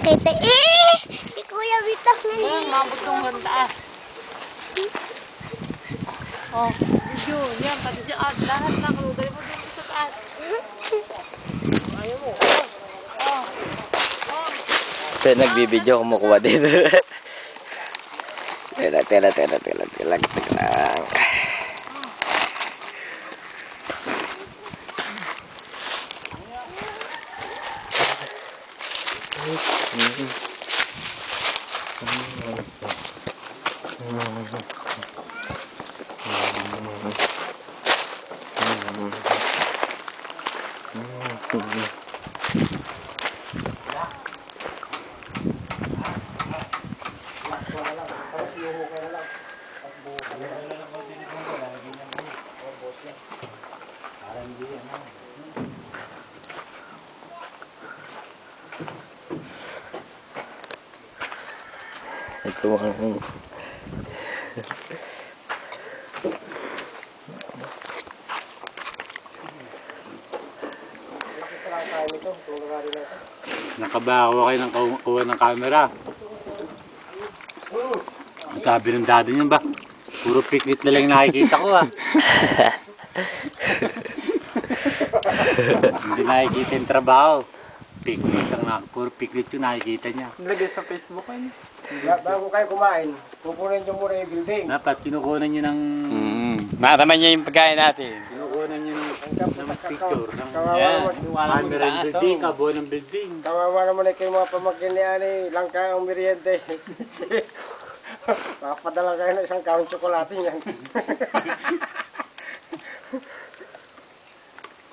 nakita. Si Kuya Vito na niya. Mabot ng taas. Oh, video. Yan, pati si Ad. Lahat na. Kalugay mo dito sa taas. Ayaw mo. Pero nagbibideo, kumukuha din. Tela. Ito ang nakabawa kayo ng kuha ng camera. Ang sabi ng daddy niya ba? Puro piklit na lang nakikita ko Hindi nakikita yung trabaho. Piklit lang puro piklit yung nakikita niya. Nilagay sa Facebook ko yun. Bago kayo kumain, kukunin nyo muna yung building. Dapat kinukunan niyo ng... Mataman niya yung pagkain natin. Kinukunan niyo ng picture. Kawawa naman. Camera ng building, kabuo ng building. Kawawa naman kayo mga pamagkin ni Ani. Langka ang meriente. Makapadala kayo ng isang kahong tsokolate niyan.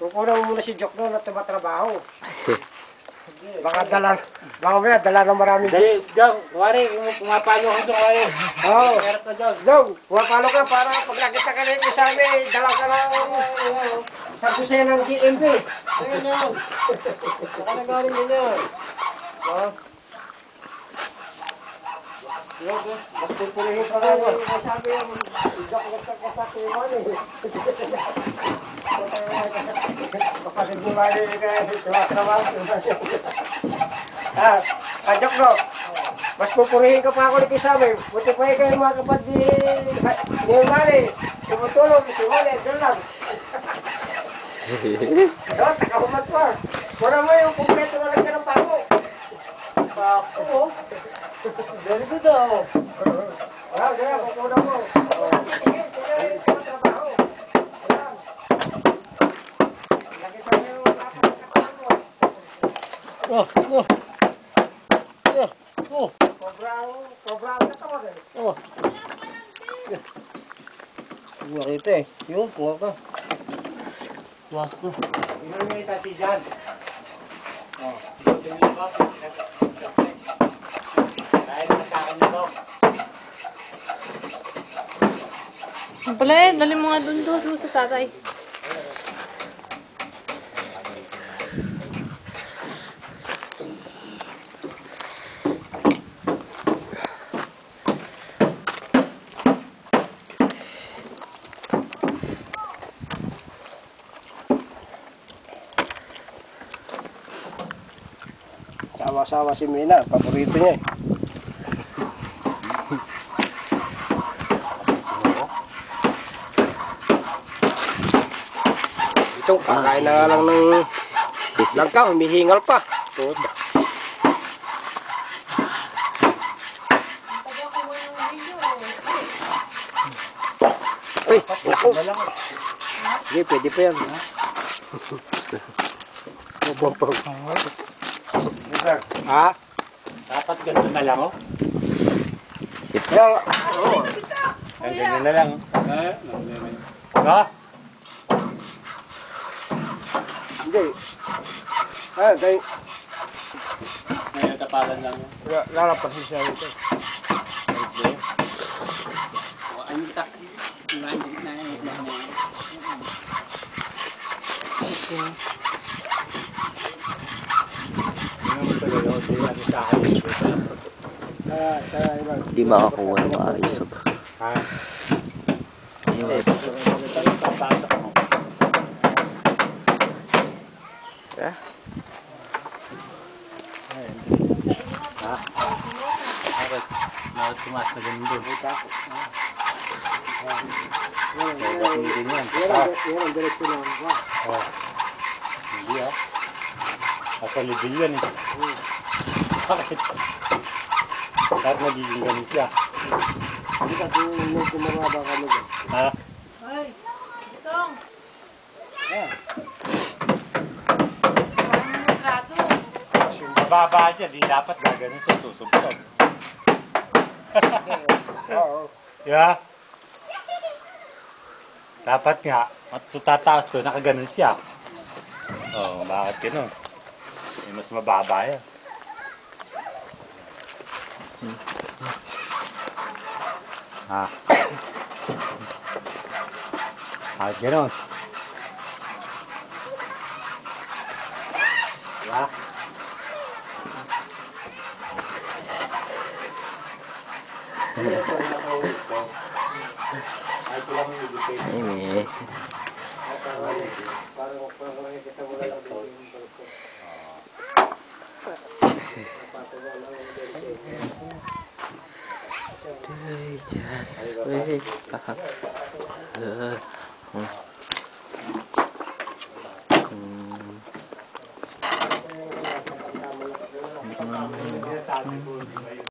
Kukunan mo muna si Jok doon at tumatrabaho. Baka dala ng maraming... Dali, Jong, kuwari, pumapalo ka doon, kuwari. Oo. Jong, pumapalo ka para pag nakita ka rin sa amin, dala ka ng isang kusya ng GMP. Ayun yun. Baka nagaling mo yun. Mas pupulihin pa nga mo. Sabi yung Jok nagkakasakit mo eh. Kapatid mo ba rin kayo tumatrabaho? Kajok no, mas pupurihin ka pa ako ni Kisame. Buti pa kayo mga kapatid ni Mali. Tumutulog, si Mali, doon lang. Doon, takahumat pa. Muna mo yung kumpleto na lang ka ng pako. Pako? Very good daw. Kaya, kukunan mo. Sobrang natawag eh. Makita eh. Yung, kuha ka. Kuha ko. Ilan may tasi dyan? Dahil sa akin nito. Pala dali mo nga doon sa tatay. Sawa-sawa si Mina, paborito niya eh. Ito, kakain na nga lang ng langka, humihingal pa. Puta. Uy, naku. Hindi, pwede pa yan. Ha? Dapat ganito na lang, Kaya, ganyan na lang, Ha? hindi. Dahil, Ngayon, tapalan lang. lalapas siya ito. Ano ta? Hindi makakuha ng maayos. Bakit? Bakit tumaas na ganun doon? May tako. Bakit hindi din yan? Yan ang diretso lang. Oh. Hindi ah. Nasa level yan eh. Bakit? Bakit nagiging ganun siya? Hindi ka kung medyo mababa ka mo. Ha? Ay, itong. Ayan. Ang gato. Mababa siya, di dapat gaganon siya susubsob. Oo. Yeah? Dapat nga, matutataas to, nakaganon siya. Oo, bakit gano'n? Eh, mas mababa yan. Ha? Bakit gano'n? Yeah? Ay, Parang kita mo lang.